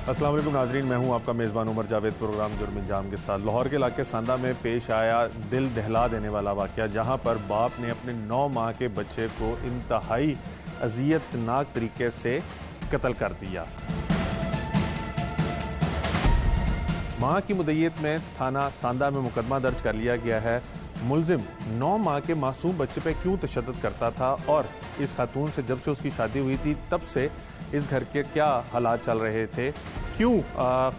अस्सलाम वालेकुम नाजरीन, मैं हूं आपका मेज़बान उमर जावेद। प्रोग्राम जुर्म इंजाम के साथ लाहौर के इलाके सांदा में पेश आया दिल दहला देने वाला वाक़या, जहां पर बाप ने अपने 9 माह के बच्चे को इंतहाई अजियतनाक तरीके से कत्ल कर दिया। माह की मुद्दत में थाना सांदा में मुकदमा दर्ज कर लिया गया है। मुलजिम 9 माह के मासूम बच्चे पे क्यों तशद्दुद करता था और इस खातून से जब से उसकी शादी हुई थी तब से इस घर के क्या हालात चल रहे थे, क्यों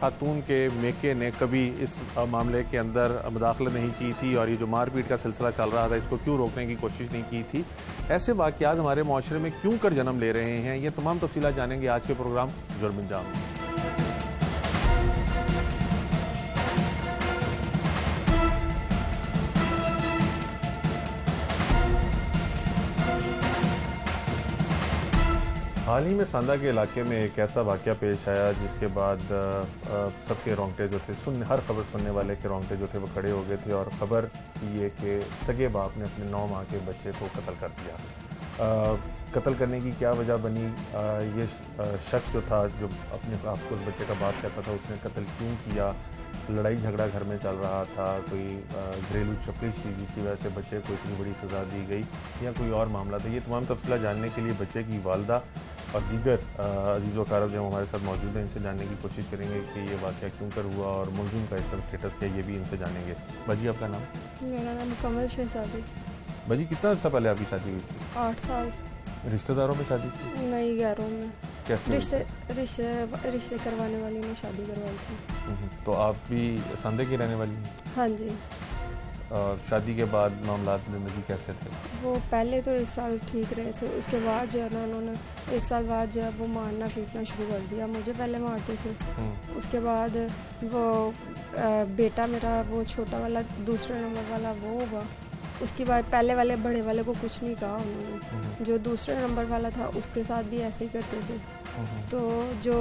खातून के मेके ने कभी इस मामले के अंदर मुदाखलत नहीं की थी और ये जो मारपीट का सिलसिला चल रहा था इसको क्यों रोकने की कोशिश नहीं की थी, ऐसे वाक़यात हमारे माशरे में क्यों कर जन्म ले रहे हैं, ये तमाम तफसीलात जानेंगे आज के प्रोग्राम जुर्म इंजाम में। हाल ही में सांदा के इलाके में एक ऐसा वाक़या पेश आया जिसके बाद सबके रोंगटे जो थे हर खबर सुनने वाले के रोंगटे जो थे वो खड़े हो गए थे। और ख़बर ये कि सगे बाप ने अपने 9 माह के बच्चे को कत्ल कर दिया। कत्ल करने की क्या वजह बनी, ये शख्स जो था जो अपने आप को उस बच्चे का बाप कहता था, उसने कत्ल क्यों किया, लड़ाई झगड़ा घर में चल रहा था, कोई घरेलू चपलिश थी जिसकी वजह से बच्चे को इतनी बड़ी सज़ा दी गई, या कोई और मामला था। ये तमाम तफसीलात जानने के लिए बच्चे की वालदा और दीगर अजीज़ व कारब जो हमारे साथ मौजूद हैं, इनसे जानने की कोशिश करेंगे कि ये वाक़या क्यों कर हुआ और मुलजिम का इस तरह स्टेटस क्या, ये भी इनसे जानेंगे। बाजी, आपका नाम? मेरा नाम कमल शहजादी। बाजी, कितना अर्सा पहले आपकी शादी हुई थी? 8 साल। रिश्तेदारों में शादी थी? नहीं, गैरों में। कैसे? रिश्ते करवाने वाली ने शादी करवाई थी। तो आप भी सांदे की रहने वाली हैं? हाँ जी। शादी के बाद मामलात ज़िंदगी कैसे थे? वो पहले तो 1 साल ठीक रहे थे, उसके बाद जो है ना उन्होंने 1 साल बाद जो है वो मारना पीटना शुरू कर दिया। मुझे पहले मारते थे, उसके बाद वो बेटा मेरा वो छोटा वाला दूसरे नंबर वाला वो हुआ, उसके बाद पहले वाले बड़े वाले को कुछ नहीं कहा उन्होंने, जो दूसरे नंबर वाला था उसके साथ भी ऐसे ही करते थे। तो जो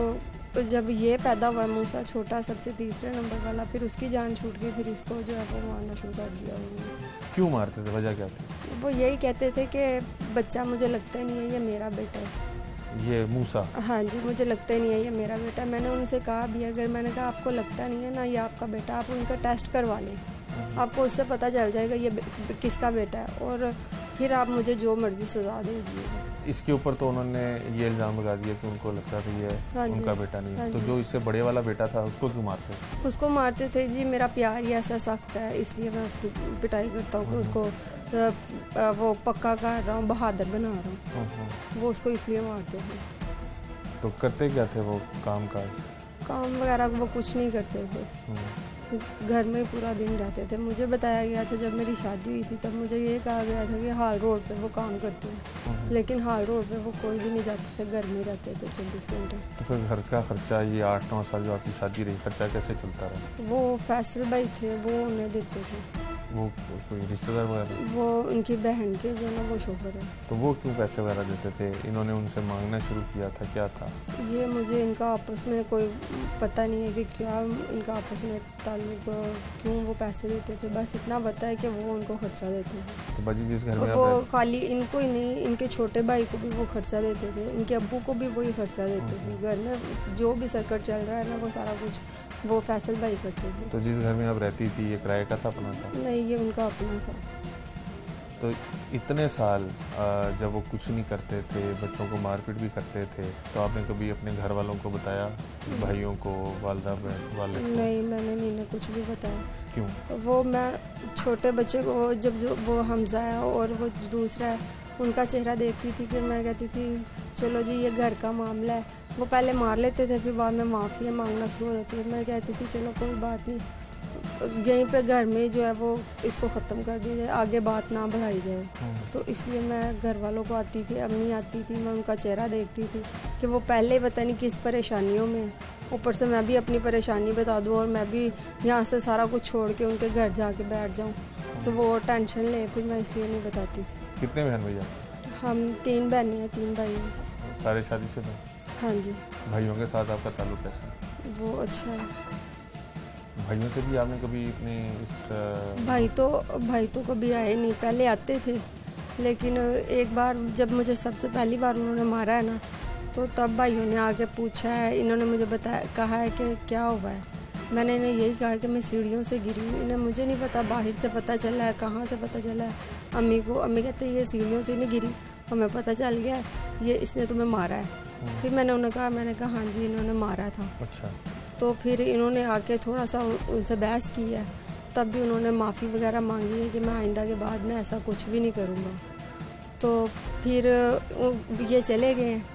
जब ये पैदा हुआ मूसा छोटा सबसे तीसरे नंबर वाला, फिर उसकी जान छूट गई, फिर इसको जो है वो मारना शुरू कर दिया उन्होंने। क्यों मारते थे, वजह क्या थी? वो यही कहते थे कि बच्चा मुझे लगता ही नहीं है ये मेरा बेटा है। ये मूसा? हाँ जी, मुझे लगता ही नहीं है ये मेरा बेटा। मैंने उनसे कहा भी, अगर मैंने कहा आपको लगता नहीं है ना ये आपका बेटा, आप उनका टेस्ट करवा लें, आपको उससे पता चल जाएगा ये किसका बेटा है, और फिर आप मुझे जो मर्जी सजा दे दीजिएगा। इसके ऊपर तो उन्होंने ये इल्ज़ाम लगा दिया कि उनको लगता था ये उनका बेटा नहीं है। तो जो इससे बड़े वाला बेटा था उसको क्यों मारते? उसको मारते थे जी, मेरा प्यार ही ऐसा सख्त है, इसलिए मैं उसकी पिटाई करता हूँ कि उसको वो पक्का कर रहा हूँ, बहादुर बना रहा हूँ, वो उसको इसलिए मारते थे। तो करते क्या थे वो काम वगैरह वो कुछ नहीं करते थे, घर में पूरा दिन रहते थे। मुझे बताया गया था जब मेरी शादी हुई थी तब मुझे ये कहा गया था कि हाल रोड पे वो काम करते हैं, लेकिन हाल रोड पे वो कोई भी नहीं जाते थे, घर में रहते थे 24 घंटे। तो फिर घर का खर्चा, ये 8-9 साल जो आपकी शादी रही, खर्चा कैसे चलता रहा? वो फैसल भाई थे, वो उन्हें देते थे। वो कोई रिश्तेदार वगैरह? वो उनकी बहन के जो ना वो शोहर है। तो वो क्यों पैसे वगैरह देते थे? इन्होंने उनसे मांगना शुरू किया था, क्या था ये? मुझे इनका आपस में कोई पता नहीं है कि क्या इनका आपस में ताल्लुक, क्यों वो पैसे देते थे, बस इतना पता है कि वो उनको खर्चा देते थे। तो बाजी, जिस घर में वो खाली इनको ही नहीं, इनके छोटे भाई को भी वो खर्चा देते थे, इनके अब्बू को भी वही खर्चा देते थे। घर में जो भी सर्कट चल रहा है ना वो सारा कुछ वो फैसल भाई करते थे। तो जिस घर में आप रहती थी ये किराए का था, अपना था? नहीं, ये उनका अपना था। तो इतने साल जब वो कुछ नहीं करते थे, बच्चों को मारपीट भी करते थे, तो आपने कभी अपने घर वालों को बताया, भाइयों को, वालदा वाले को? नहीं, मैंने नहीं कुछ भी बताया। क्यों? वो मैं छोटे बच्चे को जब वो हमजा है और वो दूसरा है, उनका चेहरा देखती थी कि मैं कहती थी चलो जी ये घर का मामला है। वो पहले मार लेते थे, फिर बाद में माफ़ी मांगना शुरू हो जाती थी। मैं कहती थी चलो कोई बात नहीं, यहीं पे घर में जो है वो इसको ख़त्म कर दिया जाए, आगे बात ना बढ़ाई जाए। तो इसलिए मैं घर वालों को आती थी, अम्मी आती थी, मैं उनका चेहरा देखती थी कि वो पहले पता नहीं किस परेशानियों में, ऊपर से मैं भी अपनी परेशानी बता दूँ और मैं भी यहाँ से सारा कुछ छोड़ के उनके घर जाके बैठ जाऊँ, तो वो टेंशन ले, फिर मैं इसलिए नहीं बताती थी। कितने बहन भैया? हम 3 बहनें हैं, 3 भाई हैं। सारे शादीशुदा? हाँ जी। भाइयों के साथ आपका ताल्लुक कैसा है? वो अच्छा है। भाइयों से भी आपने कभी अपने इस भाई तो कभी आए नहीं, पहले आते थे, लेकिन एक बार जब मुझे सबसे पहली बार उन्होंने मारा है ना, तो तब भाइयों ने आके पूछा है, इन्होंने मुझे बताया, कहा है कि क्या हुआ है। मैंने इन्हें यही कहा कि मैं सीढ़ियों से गिरी हूँ। इन्हें मुझे नहीं पता, बाहर से पता चला है, कहाँ से पता चला है। अम्मी को, अम्मी कहते हैं ये सीढ़ियों से नहीं गिरी, हमें पता चल गया ये इसने तुम्हें मारा है। फिर मैंने उन्हें कहा, मैंने कहा हाँ जी इन्होंने मारा था। अच्छा। तो फिर इन्होंने आके थोड़ा सा उनसे बहस की है, तब भी उन्होंने माफ़ी वगैरह मांगी है कि मैं आइंदा के बाद ना ऐसा कुछ भी नहीं करूँगा। तो फिर ये चले गए हैं।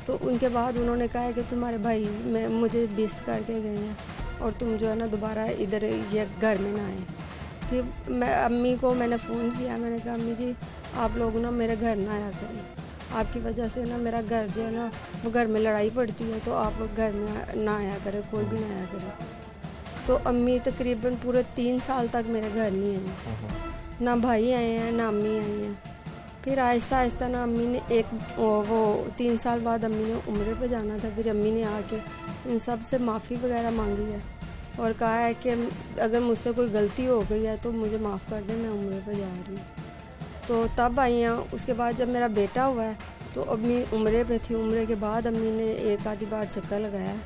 तो उनके बाद उन्होंने कहा है कि तुम्हारे भाई मैं मुझे बेइज्जत करके गए हैं और तुम जो है ना दोबारा इधर ये घर में ना आए। फिर मैं अम्मी को मैंने फ़ोन किया, मैंने कहा अम्मी जी आप लोग ना मेरे घर ना आया करें, आपकी वजह से ना मेरा घर जो है ना वो घर में लड़ाई पड़ती है, तो आप लोग घर में ना आया करें, कोई भी ना आया करे। तो अम्मी तकरीबन पूरे 3 साल तक मेरे घर नहीं आई, ना भाई आए हैं ना अम्मी आई हैं। फिर आहिस्ता आहिस्ता ना अम्मी ने वो 3 साल बाद अम्मी ने उम्रे पे जाना था। फिर अम्मी ने आके इन सब से माफ़ी वगैरह मांगी है और कहा है कि अगर मुझसे कोई गलती हो गई है तो मुझे माफ़ कर दे, मैं उम्रे पे जा रही हूँ। तो तब आई हैं। उसके बाद जब मेरा बेटा हुआ है तो अम्मी उम्रे पे थी। उम्रे के बाद अम्मी ने एक आधी बार चक्कर लगाया है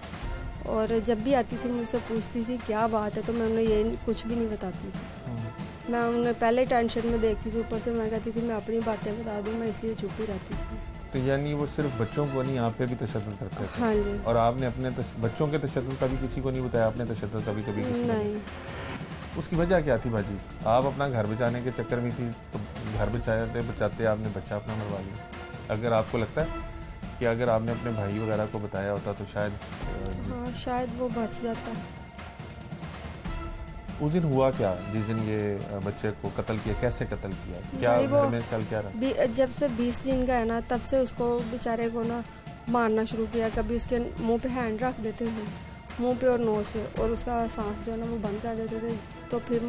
और जब भी आती थी मुझसे पूछती थी क्या बात है, तो मैं उन्हें ये कुछ भी नहीं बताती थी। मैं उन्हें पहले टेंशन में देखती थी, ऊपर से मैं कहती थी मैं अपनी बातें बता दूँ, मैं इसलिए चुप ही रहती थी। तो यानी वो सिर्फ बच्चों को नहीं, आप पे भी तशद्दुद करते थे? हाँ जी। और आपने अपने बच्चों के तशद्दुद कभी किसी को नहीं बताया? आपने तशद्दुद कभी किसी को नहीं। उसकी वजह क्या थी बाजी? आप अपना घर बचाने के चक्कर में थी, तो घर बचाते बचाते आपने बच्चा अपना मरवा लिया। अगर आपको लगता है कि अगर आपने अपने भाई वगैरह को बताया होता तो शायद हाँ शायद वो बच जाता। उस दिन हुआ क्या जिस दिन ये बच्चे को कत्ल किया? कैसे कत्ल किया? क्या घर में चल क्या रहा? जब से 20 दिन का है ना तब से उसको बेचारे को ना मारना शुरू किया। कभी उसके मुंह पे हैंड रख देते थे, मुंह पे और नोज़ पे, और उसका सांस जो है ना वो बंद कर देते थे। तो फिर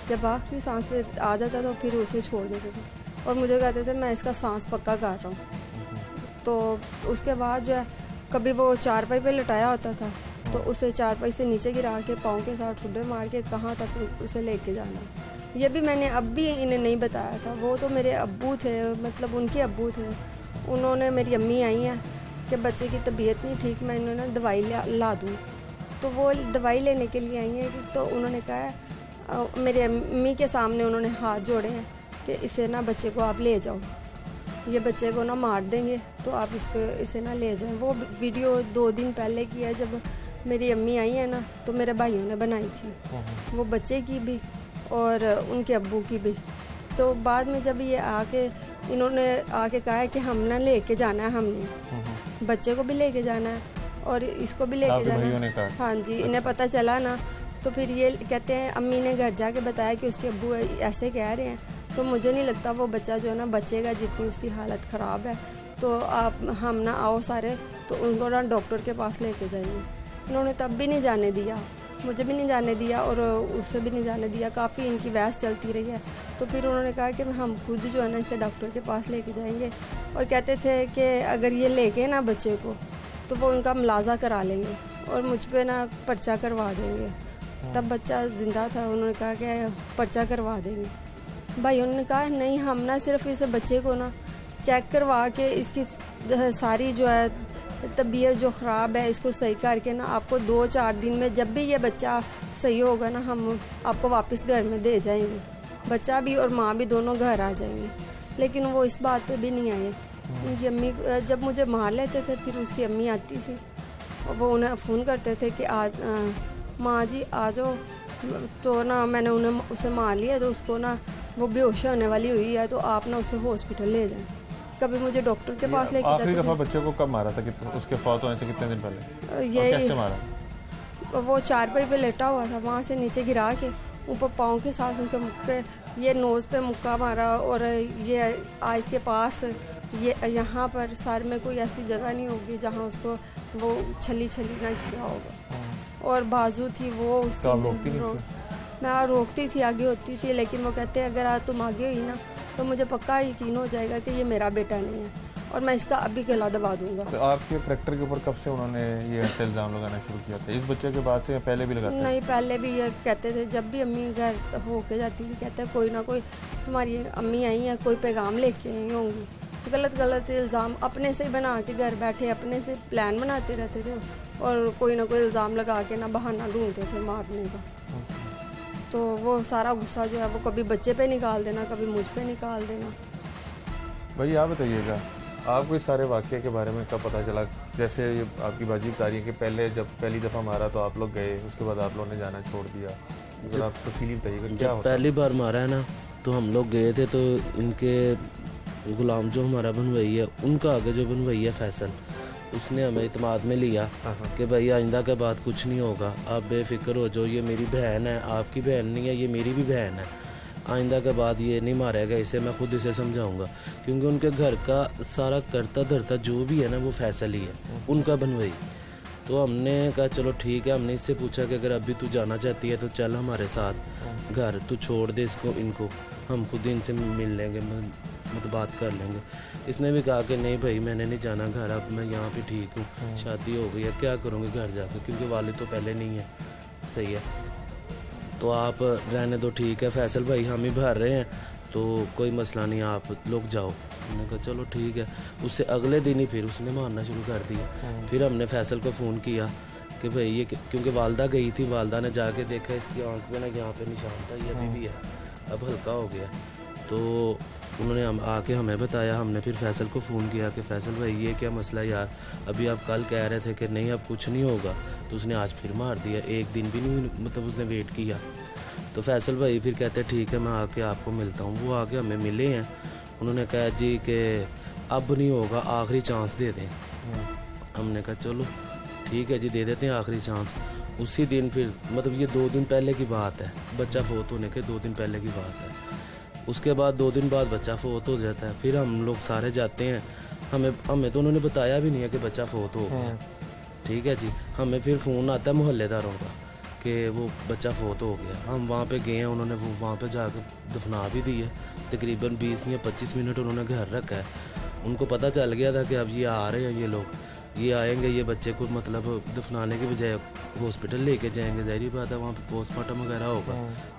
जब आखिरी सांस पे आ जाता तो फिर उसे छोड़ देते थे और मुझे कहते थे मैं इसका सांस पक्का कर रहा हूँ। तो उसके बाद जो है कभी वो चारपाई पे लटाया होता था तो उसे चारपाई से नीचे गिरा के पाँव के साथ ठुड्डे मार के कहाँ तक उसे लेके जाना, ये भी मैंने अब भी इन्हें नहीं बताया था। वो तो मेरे अब्बू थे, मतलब उनके अब्बू थे। उन्होंने, मेरी अम्मी आई हैं कि बच्चे की तबीयत नहीं ठीक, मैं इन्होंने दवाई ला दूँ। तो वो दवाई लेने के लिए आई हैं। तो उन्होंने कहा, मेरी अम्मी के सामने उन्होंने हाथ जोड़े हैं कि इसे ना बच्चे को आप ले जाओ, ये बच्चे को ना मार देंगे, तो आप इसे ना ले जाएं। वो वीडियो 2 दिन पहले की है, जब मेरी अम्मी आई है ना तो मेरे भाइयों ने बनाई थी, वो बच्चे की भी और उनके अब्बू की भी। तो बाद में जब ये इन्होंने आके कहा है कि हम ना लेके जाना है, हमने बच्चे को भी लेके जाना है और इसको भी लेके जाना है। हाँ जी। इन्हें पता चला ना तो फिर ये कहते हैं, अम्मी ने घर जाके बताया कि उसके अब्बू ऐसे कह रहे हैं। तो मुझे नहीं लगता वो बच्चा जो है ना बचेगा, जितनी उसकी हालत ख़राब है। तो हम ना आओ सारे, तो उनको ना डॉक्टर के पास लेके जाएंगे। इन्होंने तब भी नहीं जाने दिया, मुझे भी नहीं जाने दिया और उससे भी नहीं जाने दिया। काफ़ी इनकी बहस चलती रही है। तो फिर उन्होंने कहा कि हम खुद जो है ना इसे डॉक्टर के पास लेके जाएंगे और कहते थे कि अगर ये लेके ना बच्चे को तो वो उनका मुलाजा करा लेंगे और मुझ पर ना पर्चा करवा देंगे। तब बच्चा ज़िंदा था। उन्होंने कहा कि पर्चा करवा देंगे। भाई उन्होंने कहा नहीं, हम ना सिर्फ इस बच्चे को ना चेक करवा के इसकी सारी जो है तबीयत जो ख़राब है इसको सही करके ना आपको 2-4 दिन में जब भी ये बच्चा सही होगा ना हम आपको वापस घर में दे जाएंगे। बच्चा भी और माँ भी दोनों घर आ जाएंगे। लेकिन वो इस बात पे भी नहीं आए। उनकी अम्मी जब मुझे मार लेते थे फिर उसकी अम्मी आती थी और वो उन्हें फ़ोन करते थे कि आज माँ जी आ जाओ। तो ना मैंने उसे मार लिया, तो उसको ना वो बेहोश होने वाली हुई है, तो आप ना उसे हॉस्पिटल ले जाएं। कभी मुझे डॉक्टर के पास लेके जाते थे। आखिरी दफ़ा बच्चे को कब मारा था? उसके फौत होने से कितने दिन पहले? ये कैसे मारा? वो चारपाई पे लेटा हुआ था, वहाँ से नीचे गिरा के ऊपर पाँव के साथ उनके मुख पे, ये नोज़ पे मुक्का मारा और ये आइज़ के पास, ये यहाँ पर सर में कोई ऐसी जगह नहीं होगी जहाँ उसको वो छली ना किया होगा। और बाजू थी वो उसकी, मैं रोकती थी, आगे होती थी, लेकिन वो कहते अगर तुम आगे हुई ना तो मुझे पक्का यकीन हो जाएगा कि ये मेरा बेटा नहीं है और मैं इसका अभी गला दबा दूंगा। तो आपके करैक्टर के ऊपर कब से उन्होंने ये ऐसे इल्ज़ाम लगाना शुरू किया था? इस बच्चे के बाद से या पहले भी लगाते? नहीं, पहले भी ये कहते थे। जब भी अम्मी घर होके जाती थी कहते कोई ना कोई तुम्हारी अम्मी आई है, कोई पैगाम लेके आई होंगी। गलत गलत इल्ज़ाम अपने से ही बना के घर बैठे अपने से प्लान बनाते रहते थे और कोई ना कोई इल्ज़ाम लगा के ना बहाना ढूंढते थे मारने का। तो वो सारा गुस्सा जो है वो कभी बच्चे पे निकाल देना, कभी मुझ पे निकाल देना। भाई आप बताइएगा, आपको इस सारे वाक़े के बारे में कब पता चला? जैसे ये आपकी बाजी बता रही है कि पहले जब पहली दफ़ा मारा तो आप लोग गए, उसके बाद आप लोगों ने जाना छोड़ दिया। जब आप तफसीली बताइएगा क्या होता? पहली बार मारा है ना तो हम लोग गए थे, तो इनके गुलाम जो हमारा बनवाई है उनका आगे जो बनवाई है फैसल, उसने हमें इत्माद में लिया कि भाई आइंदा के बाद कुछ नहीं होगा, आप बेफिक्र हो जाओ, ये मेरी बहन है, आपकी बहन नहीं है, ये मेरी भी बहन है, आइंदा के बाद ये नहीं मारेगा, इसे मैं खुद इसे समझाऊंगा। क्योंकि उनके घर का सारा करता धरता जो भी है ना वो फैसल ही है, उनका बनवाई। तो हमने कहा चलो ठीक है, हमने इससे पूछा कि अगर अभी तू जाना चाहती है तो चल हमारे साथ घर, तू छोड़ दे इसको, इनको हम खुद इनसे मिल लेंगे, मतलब बात कर लेंगे। इसने भी कहा कि नहीं भाई मैंने नहीं जाना घर, अब मैं यहाँ पे ठीक हूँ, शादी हो गई है, क्या करूँगी घर जाकर, क्योंकि वालिद तो पहले नहीं है। सही है, तो आप रहने दो, ठीक है फैसल भाई हम ही भर रहे हैं, तो कोई मसला नहीं, आप लोग जाओ। हमने कहा चलो ठीक है। उससे अगले दिन ही फिर उसने मारना शुरू कर दिया। फिर हमने फैसल को फ़ोन किया कि भाई ये, क्योंकि वालदा गई थी, वालदा ने जाके देखा इसकी आंख में ना यहाँ पे निशान था, ये अभी भी है, अब हल्का हो गया। तो उन्होंने आके हमें बताया, हमने फिर फैसल को फ़ोन किया कि फैसल भाई ये क्या मसला है यार, अभी आप कल कह रहे थे कि नहीं अब कुछ नहीं होगा, तो उसने आज फिर मार दिया, एक दिन भी नहीं मतलब उसने वेट किया। तो फैसल भाई फिर कहते ठीक है मैं आके आपको मिलता हूँ। वो आके हमें मिले हैं, उन्होंने कहा जी कि अब नहीं होगा, आखिरी चांस दे दें। हमने कहा चलो ठीक है जी दे देते हैं आखिरी चांस। उसी दिन फिर मतलब ये 2 दिन पहले की बात है, बच्चा फोत होने के 2 दिन पहले की बात है। उसके बाद 2 दिन बाद बच्चा फोत हो जाता है। फिर हम लोग सारे जाते हैं, हमें तो उन्होंने बताया भी नहीं है कि बच्चा फोत हो गया। ठीक है जी, हमें फिर फ़ोन आता है मोहल्लेदारों का कि वो बच्चा फोत हो गया। हम वहाँ पे गए हैं, उन्होंने वो वहाँ पे जाकर दफना भी दी है। तकरीबन 20 या 25 मिनट उन्होंने घर रखा है। उनको पता चल गया था कि अब ये आ रहे हैं, ये लोग ये आएंगे, ये बच्चे को मतलब दफनाने के बजाय हॉस्पिटल लेके जाएंगे। ज़ाहिर बात है वहाँ पे पोस्टमार्टम वगैरह होगा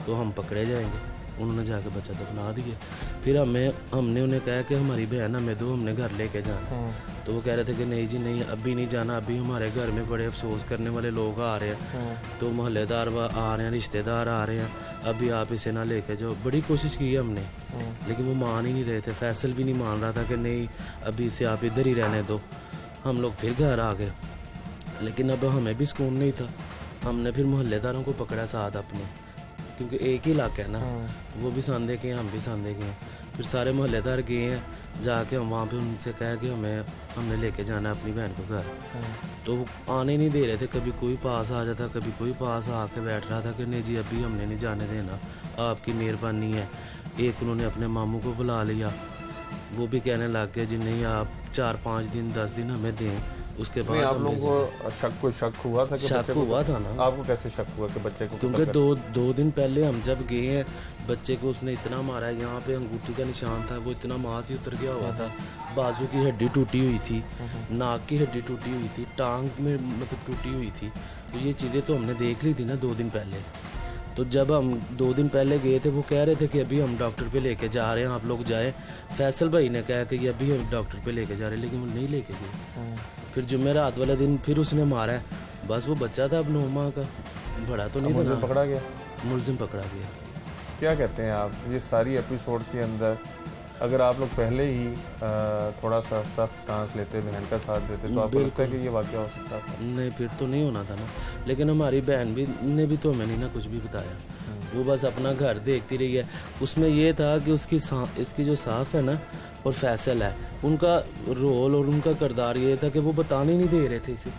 तो हम पकड़े जाएंगे। उन्होंने जाके बच्चा दफना दिया। फिर हमने उन्हें कहा कि हमारी बहन हमें दो, हमने घर लेके जाना। तो वो कह रहे थे कि नहीं जी नहीं, अभी नहीं जाना, अभी हमारे घर में बड़े अफसोस करने वाले लोग आ रहे हैं, तो मोहल्लेदार आ रहे हैं, रिश्तेदार आ रहे हैं, अभी आप इसे ना लेके जाओ। बड़ी कोशिश की है हमने, लेकिन वो मान ही नहीं रहे थे। फैसल भी नहीं मान रहा था कि नहीं अभी इसे आप इधर ही रहने दो। हम लोग फिर घर आ गए, लेकिन अब हमें भी सुकून नहीं था। हमने फिर मोहल्लेदारों को पकड़ा साथ अपने, क्योंकि एक ही इलाका है ना, वो भी सांदे के हैं, हम भी सांदे के हैं। फिर सारे मोहल्लेदार गए हैं, जाके हम वहाँ पे उनसे कहा कि हमने लेके जाना है अपनी बहन को घर। तो वो आने नहीं दे रहे थे, कभी कोई पास आ जाता, कभी कोई पास आके बैठ रहा था कि नहीं जी अभी हमने नहीं जाने देना, आपकी मेहरबानी है। एक उन्होंने अपने मामू को बुला लिया, वो भी कहने लग गए जी नहीं आप 4-5 दिन 10 दिन हमें दें। उसके बाद आप लोगों को शक हुआ था कि शक हुआ था ना। आपको कैसे शक हुआ कि बच्चे को? क्योंकि दो दिन पहले हम जब गए हैं, बच्चे को उसने इतना मारा, यहाँ पे अंगूठी का निशान था, वो इतना मांस ही उतर गया हुआ था, बाजू की हड्डी टूटी हुई थी, नाक की हड्डी टूटी हुई थी, टांग में मतलब टूटी हुई थी। तो ये चीज़ें तो हमने देख ली थी ना 2 दिन पहले। तो जब हम 2 दिन पहले गए थे, वो कह रहे थे कि अभी हम डॉक्टर पे लेके जा रहे हैं, आप लोग जाए। फैसल भाई ने कहा कि अभी हम डॉक्टर पे लेके जा रहे हैं, लेकिन वो नहीं लेके गए। फिर जुमेरात वाले दिन फिर उसने मारा है। बस वो बच्चा था अब 9 माह का, बड़ा तो नहीं था। मुलजिम पकड़ा गया? मुलजिम पकड़ा गया। क्या कहते हैं आप, ये सारी एपिसोड के अंदर अगर आप लोग पहले ही थोड़ा सा सख्त स्टांस लेते, बहन का साथ देते, तो आपको लगता है कि ये वाक़या हो सकता था? नहीं, फिर तो नहीं होना था ना। लेकिन हमारी बहन ने भी तो हमें नहीं ना कुछ भी बताया, वो बस अपना घर देखती रही है। उसमें ये था कि इसकी जो साफ है ना और फैसल है, उनका रोल और उनका किरदार ये था कि वो बताने नहीं दे रहे थे इसे।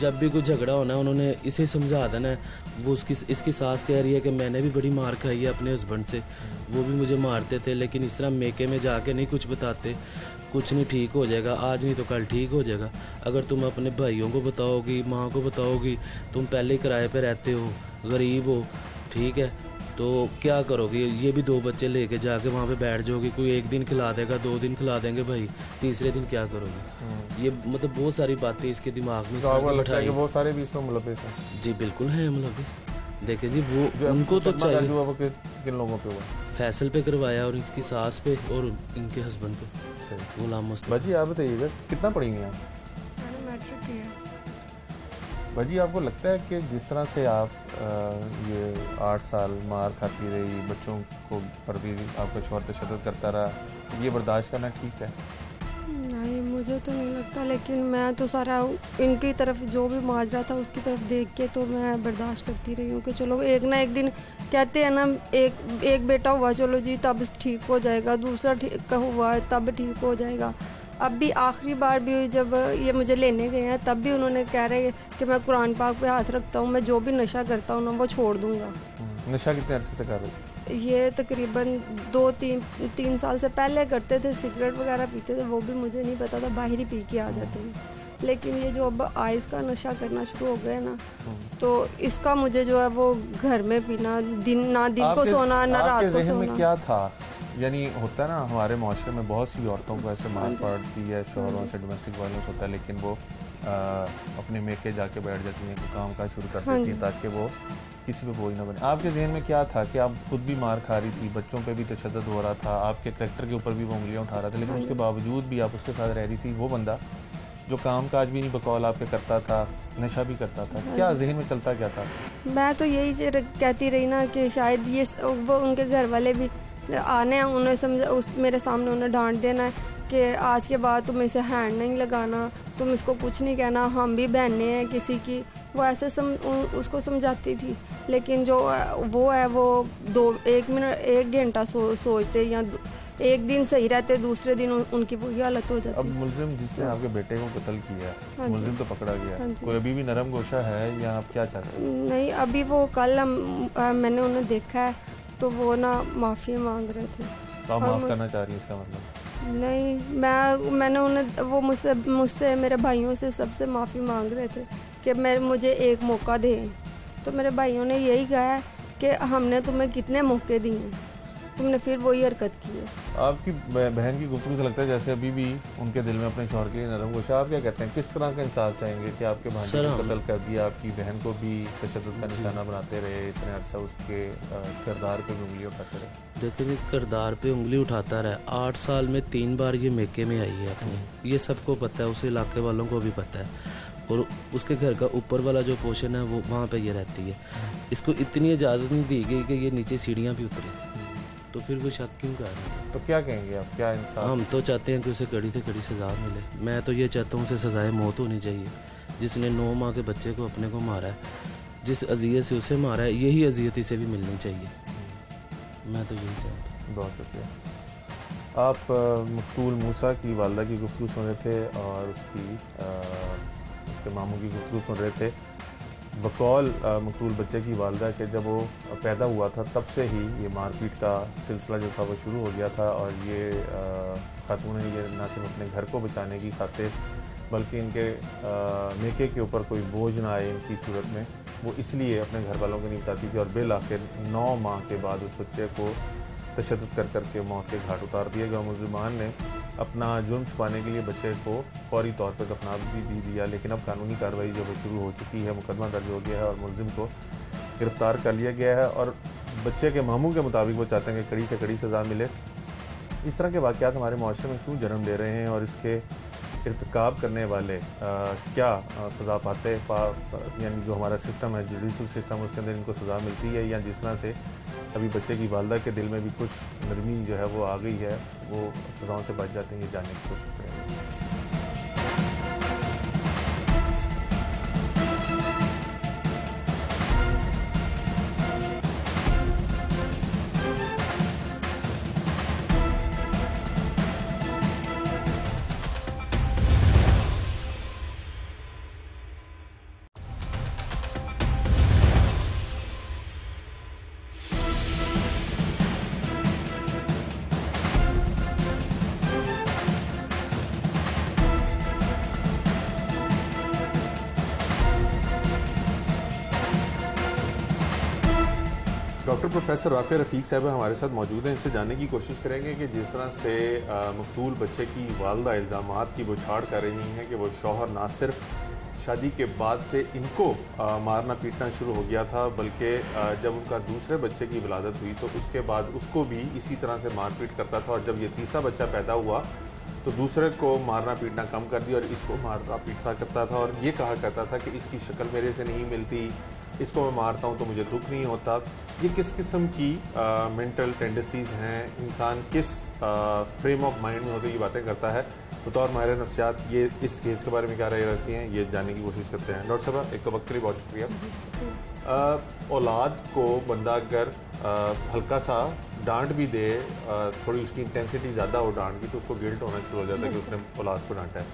जब भी कोई झगड़ा होना है उन्होंने इसे समझा देना है। वो इसकी सास कह रही है कि मैंने भी बड़ी मार खाई है अपने हस्बैंड से, वो भी मुझे मारते थे, लेकिन इस तरह मेके में जाके नहीं कुछ बताते, कुछ नहीं ठीक हो जाएगा, आज नहीं तो कल ठीक हो जाएगा। अगर तुम अपने भाइयों को बताओगी, माँ को बताओगी, तुम पहले किराए पे रहते हो, गरीब हो, ठीक है, तो क्या करोगे? ये भी 2 बच्चे लेके जाके वहाँ पे बैठ जाओगे, कोई 1 दिन खिला देगा, 2 दिन खिला देंगे भाई, तीसरे दिन क्या करोगे? ये मतलब बहुत सारी बातें इसके दिमाग में। तो आपको लगता है कि वो सारे भी इसमें मुलविस हैं? जी बिल्कुल है मुलविस। देखे जी वो उनको तो चाहिए। किन लोगों पे हुआ? फैसल पे करवाया और इसकी सास पे और इनके हस्बैंड पे गुलाम मुस्तफा। बाजी आप बताइएगा कितना पढ़ेंगे आप? मैंने मैट्रिक किया। बाजी आपको लगता है कि जिस तरह से आप ये 8 साल मार खाती रही, बच्चों को पर भी आपका शौहर तशद्दुद करता रहा, ये बर्दाश्त करना ठीक है? नहीं, मुझे तो नहीं लगता, लेकिन मैं तो सारा इनकी तरफ जो भी माजरा था उसकी तरफ देख के तो मैं बर्दाश्त करती रही हूँ कि चलो एक ना एक दिन कहते हैं ना, एक बेटा हुआ चलो जी तब ठीक हो जाएगा, दूसरा ठीक हुआ तब ठीक हो जाएगा। अब भी आखिरी बार भी जब ये मुझे लेने गए हैं तब भी उन्होंने कह रहे कि मैं कुरान पाक पे हाथ रखता हूँ, मैं जो भी नशा करता हूँ ना वो छोड़ दूँगा। नशा कितने अरसे से कर रहे थे? ये तकरीबन 2-3 साल से पहले करते थे, सिगरेट वगैरह पीते थे, वो भी मुझे नहीं पता था, बाहर ही पी के आ जाते हैं। लेकिन ये जो अब आइस का नशा करना शुरू हो गया ना, तो इसका मुझे जो है वो घर में पीना, दिन को सोना ना रात को सोना। में क्या था? यानी होता है ना हमारे माशरे में बहुत सी औरतों को ऐसे मार पड़ती है, शौहरों से डोमेस्टिक वायलेंस होता है, लेकिन वो अपने मेके जाके बैठ जाती हैं, काम काज शुरू कर देती हैं ताकि वो किसी पे बोझ ना बने। आपके जहन में क्या था कि आप खुद भी मार खा रही थी, बच्चों पे भी तशद्दुद हो रहा था, आपके करैक्टर के ऊपर भी वो उंगलियां उठा रहा था, लेकिन उसके बावजूद भी आप उसके साथ रह रही थी? वो बंदा जो काम काज भी नहीं बकौल आपके करता था, नशा भी करता था, क्या जहन में चलता क्या था? मैं तो यही कहती रही ना कि शायद ये वो उनके घर वाले भी आने, उन्हें समझा, मेरे सामने उन्हें डांट देना है कि आज के बाद तुम इसे हैंड नहीं लगाना, तुम इसको कुछ नहीं कहना, हम भी बहनें हैं किसी की। वो ऐसे उसको समझाती थी, लेकिन जो वो है वो 1 घंटा सोचते या एक दिन सही रहते, दूसरे दिन उनकी वही हालत हो जाती। अब मुलजिम जिसने आपके बेटे को कत्ल किया, मुलजिम तो पकड़ा गया, कोई अभी भी नरम गोशा है या आप क्या चाहते हैं? नहीं, अभी वो कल मैंने उन्हें देखा है तो वो ना माफ़ी मांग रहे थे। तो आप माफ़ करना चाह रही हैं इसका मतलब? नहीं, मैंने उन्हें, वो मुझसे मेरे भाइयों से सबसे माफ़ी मांग रहे थे कि मुझे एक मौका दें। तो मेरे भाइयों ने यही कहा है कि हमने तुम्हें कितने मौके दिए हैं, तुमने फिर वही हरकत की है। आपकी बहन की गुफ्तगू से लगता है जैसे अभी भी उनके दिल में अपने शौहर के लिए नरम गोशा। आप क्या कहते हैं, किस तरह का इंसाफ चाहेंगे कि आपके भांजे को कत्ल कर दिया, आपकी बहन को भी तशद्दुद का निशाना बनाते रहे, इतने अरसा उसके किरदार पे उंगली उठाते रहे? देखिए, किरदार पे उंगली उठाता रहा। 8 साल में 3 बार ये मेके में आई है अपनी, ये सबको पता है, उस इलाके वालों को भी पता है, और उसके घर का ऊपर वाला जो पोर्शन है वो वहाँ पे ये रहती है। इसको इतनी इजाज़त नहीं दी गई कि ये नीचे सीढ़ियाँ भी उतरे, तो फिर वो शक क्यों कर रहा था? तो क्या कहेंगे आप, क्या इंसाफ? हम तो चाहते हैं कि उसे कड़ी से कड़ी सज़ा मिले। मैं तो ये चाहता हूँ उसे सज़ाए मौत होनी चाहिए। जिसने 9 माह के बच्चे को अपने को मारा है, जिस अजियत से उसे मारा है, यही अजियत इसे भी मिलनी चाहिए। मैं तो यही चाहता हूँ। बहुत शुक्रिया। आप मकतूल मूसा की वालदा की गुफ्तगू सुन रहे थे और उसके मामू की गुफ्तगू सुन रहे थे। बकौल मकतूल बच्चे की वालदा के जब वो पैदा हुआ था तब से ही ये मारपीट का सिलसिला जो था वो शुरू हो गया था, और ये खातून ने ये ना सिर्फ अपने घर को बचाने की खातिर बल्कि इनके मेके के ऊपर कोई बोझ ना आए इनकी सूरत में, वो इसलिए अपने घर वालों को नहीं बताती थी, और बिल आखिर 9 माह के बाद उस बच्चे को तशद्दुद कर के मौत के घाट उतार दिया गया। मुलजिमान ने अपना जुर्म छुपाने के लिए बच्चे को फौरी तौर पर दफना भी दिया, लेकिन अब कानूनी कार्रवाई जो है शुरू हो चुकी है, मुकदमा दर्ज हो गया है और मुलजिम को गिरफ्तार कर लिया गया है, और बच्चे के मामू के मुताबिक वो चाहते हैं कि कड़ी से कड़ी सज़ा मिले। इस तरह के वाक़यात हमारे माशरे में क्यों जन्म ले रहे हैं, और इसके इर्तिकाब करने वाले क्या सज़ा पाते, यानी जो हमारा सिस्टम है, जुडिशल सिस्टम, उसके अंदर इनको सज़ा मिलती है, या जिस तरह से अभी बच्चे की वालदा के दिल में भी कुछ नरमी जो है वो आ गई है, वो सज़ाओं से बच जाते हैं, ये जानने की कोशिश करेंगे। डॉक्टर प्रोफेसर राफिया रफ़ीक साहब हमारे साथ मौजूद हैं, इनसे जानने की कोशिश करेंगे कि जिस तरह से मकतूल बच्चे की वालदा इल्ज़ामात की वो छाड़ कर रही हैं कि वो शौहर ना सिर्फ शादी के बाद से इनको मारना पीटना शुरू हो गया था, बल्कि जब उनका दूसरे बच्चे की विलादत हुई तो उसके बाद उसको भी इसी तरह से मारपीट करता था, और जब ये तीसरा बच्चा पैदा हुआ तो दूसरे को मारना पीटना कम कर दिया और इसको मारना पीटना करता था, और ये कहा करता था कि इसकी शक्ल मेरे से नहीं मिलती, इसको मैं मारता हूँ तो मुझे दुख नहीं होता। ये किस किस्म की मेंटल टेंडेंसीज़ हैं, इंसान किस फ्रेम ऑफ माइंड में होकर ये बातें करता है। बतौर माहिर नफ्सियात ये इस केस के बारे में क्या राय रखती हैं, ये जानने की कोशिश करते हैं। डॉक्टर साहब, एक तो वक्त के लिए बहुत शुक्रिया। औलाद को बंदा अगर हल्का सा डांट भी दे, थोड़ी उसकी इंटेंसिटी ज़्यादा हो डांट की, तो उसको गिल्ट होना शुरू हो जाता है कि उसने औलाद को डांटा है।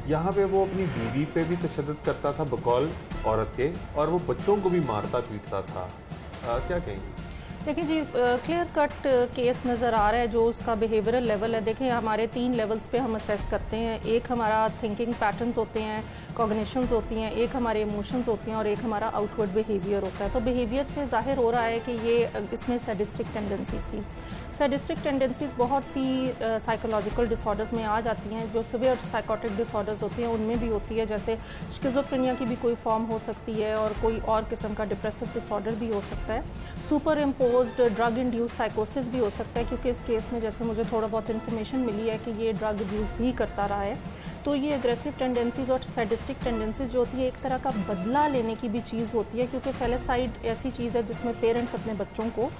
यहाँ पे वो अपनी बीवी पे भी तशद्दुद करता था बकौल औरत के, और वो बच्चों को भी मारता पीटता था। क्या कहेंगे? देखिए जी, क्लियर कट केस नज़र आ रहा है जो उसका बिहेवियरल लेवल है। देखिए, हमारे 3 लेवल्स पे हम असेस करते हैं। एक हमारा थिंकिंग पैटर्न्स होते हैं, कॉग्निशंस होती हैं, एक हमारे इमोशंस होते हैं, और एक हमारा आउटवर्ड बिहेवियर होता है। तो बिहेवियर से जाहिर हो रहा है कि ये इसमें सैडिस्टिक टेंडेंसीज थी। सैडिस्टिक टेंडेंसीज बहुत सी साइकोलॉजिकल डिसऑर्डर्स में आ जाती हैं, जो सिवियर साइकोटिक डिसऑर्डर्स होती हैं उनमें भी होती है। जैसे स्किज़ोफ्रेनिया की भी कोई फॉर्म हो सकती है, और कोई और किस्म का डिप्रेसिव डिसऑर्डर भी हो सकता है। सुपर इम्पोज्ड ड्रग इंड्यूस साइकोसिस भी हो सकता है, क्योंकि इस केस में जैसे मुझे थोड़ा बहुत इन्फॉर्मेशन मिली है कि ये ड्रग यूज़ भी करता रहा है। तो ये एग्रेसिव टेंडेंसीज और सैडिस्टिक टेंडेंसीज जो होती है, एक तरह का बदला लेने की भी चीज़ होती है, क्योंकि फेलिसाइड ऐसी चीज़ है जिसमें पेरेंट्स अपने बच्चों को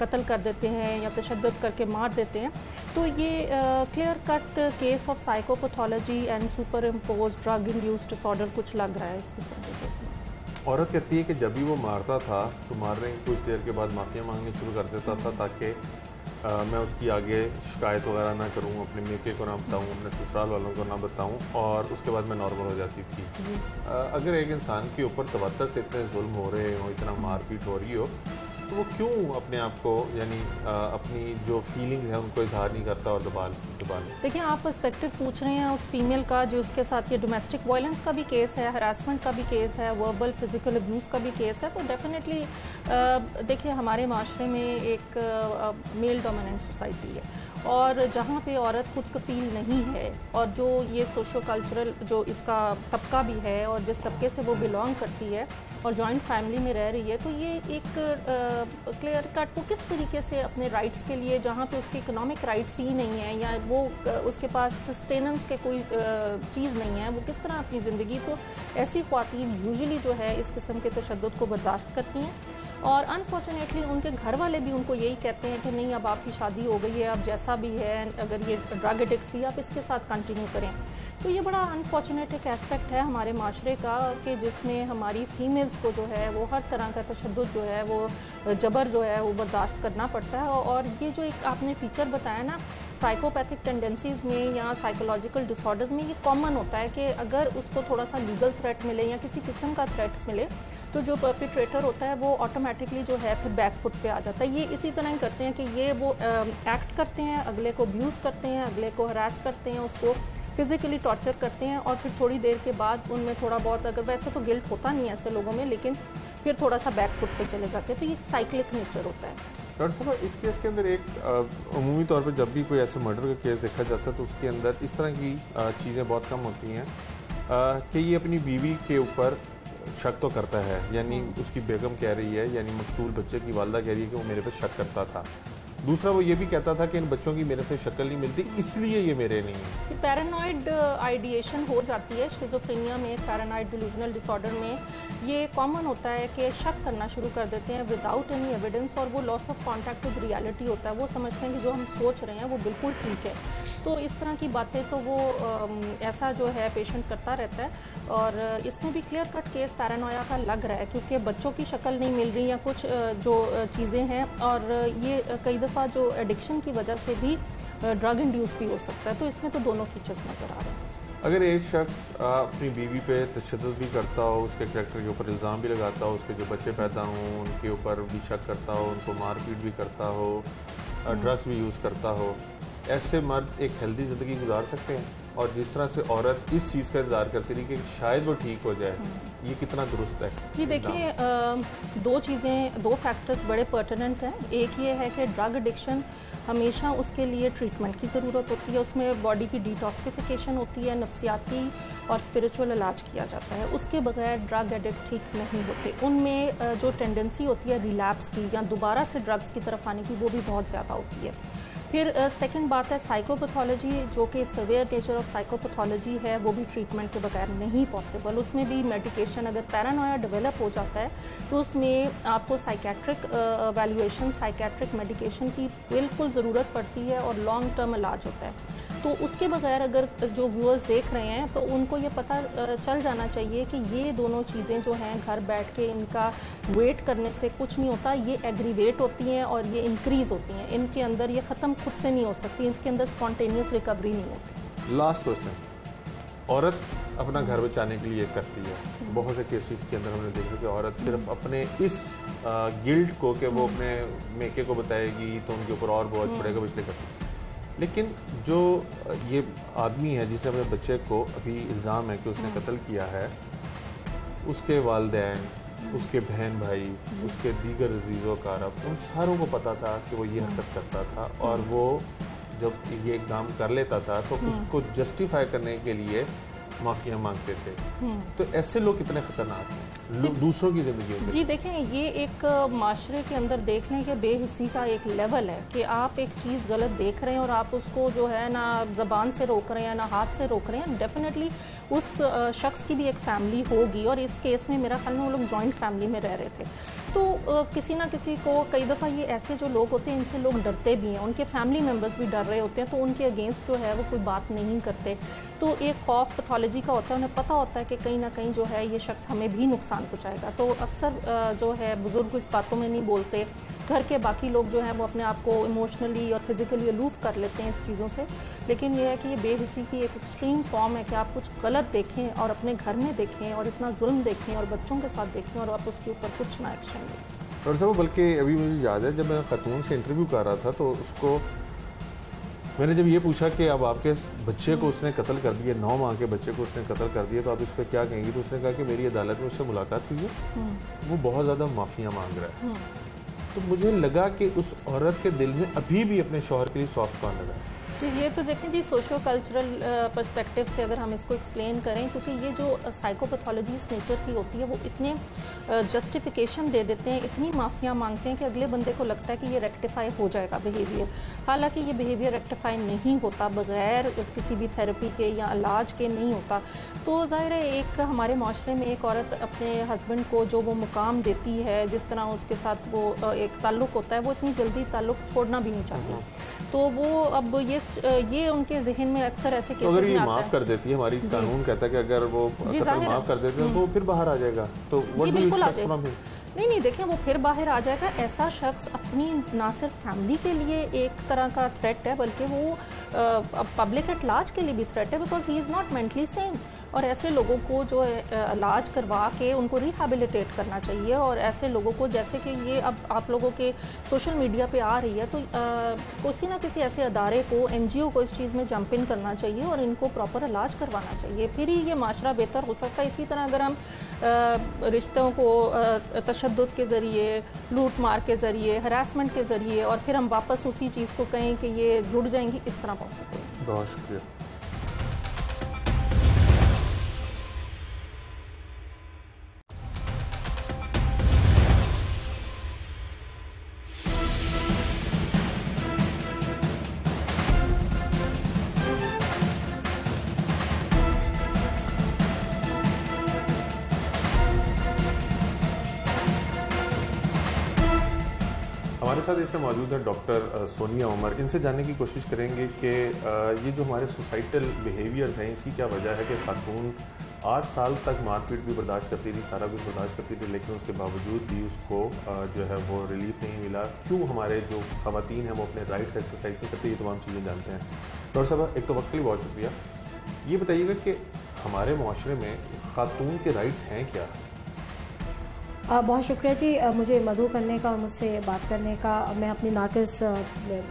कत्ल कर देते हैं या तशद्दुद करके मार देते हैं। तो ये clear cut case of psychopathology and super impose drug induced disorder कुछ लग रहा है इस किस्म के केस में। औरत कहती है कि जब भी वो मारता था तो मारने की कुछ देर के बाद माफ़िया मांगनी शुरू कर देता था, ताकि मैं उसकी आगे शिकायत वगैरह ना करूं, अपने मेके को ना बताऊं, अपने ससुराल वालों को ना बताऊं, और उसके बाद मैं नॉर्मल हो जाती थी। अगर एक इंसान के ऊपर तवत्तर से इतने जुल्म हो रहे हो, इतना मारपीट हो रही हो, तो वो क्यों अपने आप को, यानी अपनी जो फीलिंग्स हैं उनको इजहार नहीं करता और दबा ले? देखिए, आप पर्सपेक्टिव पूछ रहे हैं उस फीमेल का जो उसके साथ ये डोमेस्टिक वायलेंस का भी केस है, हरासमेंट का भी केस है, वर्बल फिजिकल अब्यूज़ का भी केस है। तो डेफिनेटली देखिए, हमारे माशरे में एक मेल डोमिनेंट सोसाइटी है, और जहाँ पे औरत खुद कफील नहीं है, और जो ये सोशो कल्चरल जो इसका तबका भी है, और जिस तबके से वो बिलोंग करती है और जॉइंट फैमिली में रह रही है, तो ये एक क्लियर कट वो किस तरीके से अपने राइट्स के लिए, जहाँ पे उसके इकोनॉमिक राइट्स ही नहीं है, या वो उसके पास सस्टेनेंस के कोई चीज़ नहीं है, वो किस तरह अपनी ज़िंदगी को, ऐसी ख्वातीन यूजुअली जो है इस किस्म के तशद्दुद को बर्दाश्त करती हैं। और अनफॉर्चुनेटली उनके घर वाले भी उनको यही कहते हैं कि नहीं, अब आपकी शादी हो गई है, अब जैसा भी है, अगर ये ड्रग एडिक्ट थी आप इसके साथ कंटिन्यू करें। तो ये बड़ा अनफॉर्चुनेट एक एस्पेक्ट है हमारे माशरे का, कि जिसमें हमारी फीमेल्स को जो है वो हर तरह का तशद्दुद जो है, वो जबर जो है वो बर्दाश्त करना पड़ता है। और ये जो एक आपने फीचर बताया ना, साइकोपैथिक टेंडेंसीज में या साइकोलॉजिकल डिसऑर्डर्स में, ये कॉमन होता है कि अगर उसको थोड़ा सा लीगल थ्रेट मिले या किसी किस्म का थ्रेट मिले, तो जो परपिट्रेटर होता है वो ऑटोमेटिकली जो है फिर बैकफुट पे आ जाता है। ये इसी तरह ही करते हैं कि ये वो एक्ट करते हैं, अगले को अब्यूज़ करते हैं, अगले को हरास करते हैं, उसको फिजिकली टॉर्चर करते हैं, और फिर थोड़ी देर के बाद उनमें थोड़ा बहुत, अगर वैसे तो गिल्ट होता नहीं है ऐसे लोगों में, लेकिन फिर थोड़ा सा बैकफुट पे चले जाते हैं। तो ये साइक्लिक नेचर होता है। डॉक्टर साहब, इस केस के अंदर एक अमूमी तौर पर जब भी कोई ऐसे मर्डर का केस देखा जाता है तो उसके अंदर इस तरह की चीज़ें बहुत कम होती हैं कि ये अपनी बीवी के ऊपर शक तो करता है, यानी उसकी बेगम कह रही है, यानी मकतूल बच्चे की वालदा कह रही है कि वो मेरे पे शक करता था। दूसरा, वो ये भी कहता था कि इन बच्चों की मेरे से शक्ल नहीं मिलती, इसलिए ये मेरे नहीं है। पैरानॉइड आइडिएशन हो जाती है स्किज़ोफ्रेनिया में, पैरानॉइड डिल्यूजनल डिसऑर्डर में ये कॉमन होता है कि शक करना शुरू कर देते हैं विदाउट एनी एविडेंस, और वो loss of contact with reality होता है। वो समझते हैं कि जो हम सोच रहे हैं वो बिल्कुल ठीक है। तो इस तरह की बातें तो वो ऐसा जो है पेशेंट करता रहता है। और इसमें भी क्लियर कट केस पैरानोया का लग रहा है, क्योंकि बच्चों की शक्ल नहीं मिल रही या कुछ जो चीज़ें हैं, और ये कई दफ़ा जो एडिक्शन की वजह से भी ड्रग इंड्यूस भी हो सकता है। तो इसमें तो दोनों फीचर्स नज़र आ रहे हैं। अगर एक शख्स अपनी बीवी पे तशद्दुद भी करता हो, उसके कैरेक्टर के ऊपर इल्ज़ाम भी लगाता हो, उसके जो बच्चे पैदा हों उनके ऊपर भी शक करता हो, उनको मारपीट भी करता हो, ड्रग्स भी यूज़ करता हो, ऐसे मर्द एक हेल्दी ज़िंदगी गुजार सकते हैं और जिस तरह से औरत इस चीज़ का इंतजार करती रही कि शायद वो ठीक हो जाए, ये कितना दुरुस्त है? जी देखिए, दो चीज़ें, दो फैक्टर्स बड़े पर्टिनेंट हैं। एक ये है कि ड्रग एडिक्शन हमेशा उसके लिए ट्रीटमेंट की ज़रूरत होती है, उसमें बॉडी की डिटॉक्सिफिकेशन होती है, नफ्सियाती और स्पिरिचुअल इलाज किया जाता है। उसके बगैर ड्रग एडिक्ट ठीक नहीं होते। उनमें जो टेंडेंसी होती है रिलैप्स की या दोबारा से ड्रग्स की तरफ आने की, वो भी बहुत ज़्यादा होती है। फिर सेकंड बात है साइकोपैथोलॉजी, जो कि सीवियर नेचर ऑफ साइकोपैथोलॉजी है, वो भी ट्रीटमेंट के बगैर नहीं पॉसिबल। उसमें भी मेडिकेशन, अगर पैरानोया डेवलप हो जाता है तो उसमें आपको साइकेट्रिक वैल्यूएशन, साइकेट्रिक मेडिकेशन की बिल्कुल ज़रूरत पड़ती है और लॉन्ग टर्म इलाज होता है। तो उसके बगैर अगर जो व्यूअर्स देख रहे हैं तो उनको ये पता चल जाना चाहिए कि ये दोनों चीज़ें जो हैं घर बैठ के इनका वेट करने से कुछ नहीं होता, ये एग्रीवेट होती हैं और ये इंक्रीज़ होती हैं। इनके अंदर ये ख़त्म खुद से नहीं हो सकती, इसके अंदर स्पॉन्टेनियस रिकवरी नहीं होती। लास्ट क्वेश्चन, औरत अपना घर बचाने के लिए करती है, बहुत से केसेस के अंदर हमने देखा कि औरत सिर्फ अपने इस गिल्ट को कि वो अपने मेके को बताएगी तो उनके ऊपर और बोझ पड़ेगा, इसलिए करती है। लेकिन जो ये आदमी है जिसने अपने बच्चे को, अभी इल्ज़ाम है कि उसने कत्ल किया है, उसके वालिदैन, उसके बहन भाई, उसके दीगर अजीज़ व कारब, उन सारों को पता था कि वो ये हरकत करता था, और वो जब ये इक़दाम कर लेता था तो उसको जस्टिफाई करने के लिए माफ़ियाँ मांगते थे। तो ऐसे लोग कितने ख़तरनाक हैं दूसरों की ज़िंदगी में? जी देखें, ये एक माशरे के अंदर देखने के बेहिस्सी का एक लेवल है कि आप एक चीज़ गलत देख रहे हैं और आप उसको जो है ना ज़बान से रोक रहे हैं ना हाथ से रोक रहे हैं। डेफिनेटली उस शख्स की भी एक फैमिली होगी, और इस केस में मेरा ख्याल में वो लोग जॉइंट फैमिली में रह रहे थे। तो किसी ना किसी को, कई दफ़ा ये ऐसे जो लोग होते हैं इनसे लोग डरते भी हैं, उनके फैमिली मेम्बर्स भी डर रहे होते हैं, तो उनके अगेंस्ट जो है वो कोई बात नहीं करते। तो एक खौफ पैथोलॉजी का होता है, उन्हें पता होता है कि कहीं ना कहीं जो है ये शख्स हमें भी नुकसान पहुँचाएगा। तो अक्सर जो है बुज़ुर्ग इस बातों में नहीं बोलते, घर के बाकी लोग जो हैं वो अपने आप को इमोशनली और फिजिकली अलूफ कर लेते हैं इस चीज़ों से। लेकिन यह है कि ये बेहिस्सी की एक एक्सट्रीम फॉर्म है कि आप कुछ गलत देखें और अपने घर में देखें और इतना जुल्म देखें और बच्चों के साथ देखें और आप उसके ऊपर कुछ ना एक्शन लें। डॉक्टर साहब, बल्कि अभी मुझे याद है जब मैं खातून से इंटरव्यू कर रहा था तो उसको मैंने जब ये पूछा कि अब आपके बच्चे को उसने कत्ल कर दिया, 9 माह के बच्चे को उसने कत्ल कर दिया, तो आप इस पर क्या कहेंगी? तो उसने कहा कि मेरी अदालत में उससे मुलाकात हुई है, वो बहुत ज़्यादा माफ़ियाँ मांग रहा है। तो मुझे लगा कि उस औरत के दिल में अभी भी अपने शौहर के लिए सॉफ्ट कॉर्नर है। जी ये तो देखें जी, सोशियो कल्चरल पर्सपेक्टिव से अगर हम इसको एक्सप्लेन करें, क्योंकि ये जो साइकोपैथोलॉजी इस नेचर की होती है वो इतने जस्टिफिकेशन दे देते हैं, इतनी माफियाँ मांगते हैं कि अगले बंदे को लगता है कि ये रेक्टिफाई हो जाएगा बिहेवियर। हालांकि ये बिहेवियर रेक्टिफाई नहीं होता, बगैर किसी भी थेरेपी के या इलाज के नहीं होता। तो ज़ाहिर है एक हमारे माशरे में एक औरत अपने हस्बैंड को जो वो मुकाम देती है, जिस तरह उसके साथ वो एक ताल्लुक़ होता है, वो इतनी जल्दी ताल्लुक़ छोड़ना भी नहीं चाहती। तो वो अब ये उनके जहन में अक्सर ऐसे केसेस अगर ये में माफ कर देती है, हमारी कानून कहता है कि अगर वो माफ कर देते हैं तो फिर बाहर आ जाएगा, तो what do you expect from him? नहीं देखें, वो फिर बाहर आ जाएगा। ऐसा शख्स अपनी ना सिर्फ फैमिली के लिए एक तरह का थ्रेट है, बल्कि वो पब्लिक एट लार्ज के लिए भी थ्रेट है, because he is not mentally Sen. और ऐसे लोगों को जो इलाज करवा के उनको रिहैबिलिटेट करना चाहिए। और ऐसे लोगों को, जैसे कि ये अब आप लोगों के सोशल मीडिया पे आ रही है, तो किसी ना किसी ऐसे अदारे को, NGO को इस चीज़ में जंप इन करना चाहिए और इनको प्रॉपर इलाज करवाना चाहिए, फिर ही ये माशरा बेहतर हो सकता है। इसी तरह अगर हम रिश्तों को तशद्दुद के ज़रिए, लूट मार के ज़रिए, हरासमेंट के ज़रिए, और फिर हम वापस उसी चीज़ को कहें कि ये जुड़ जाएंगी, इस तरह पॉसिबल है। बहुत शुक्रिया। हमारे साथ इसमें मौजूद है डॉक्टर सोनिया उमर। इनसे जानने की कोशिश करेंगे कि ये जो हमारे सोसाइटल बिहेवियर्स हैं, इसकी क्या वजह है कि खातून 8 साल तक मारपीट भी बर्दाश्त करती थी, सारा कुछ बर्दाश्त करती थी, लेकिन उसके बावजूद भी उसको जो है वो रिलीफ नहीं मिला। क्यों हमारे जो ख़वातीन हैं वो अपने राइट्स एक्सरसाइज नहीं करती, ये तमाम चीज़ें जानते हैं। डॉक्टर साहब, एक तो वक्त के लिए बहुत शुक्रिया। ये बताइएगा कि हमारे माशरे में खातून के राइट्स हैं क्या? बहुत शुक्रिया जी मुझे मदऊ करने का और मुझसे बात करने का। मैं अपनी नाक़िस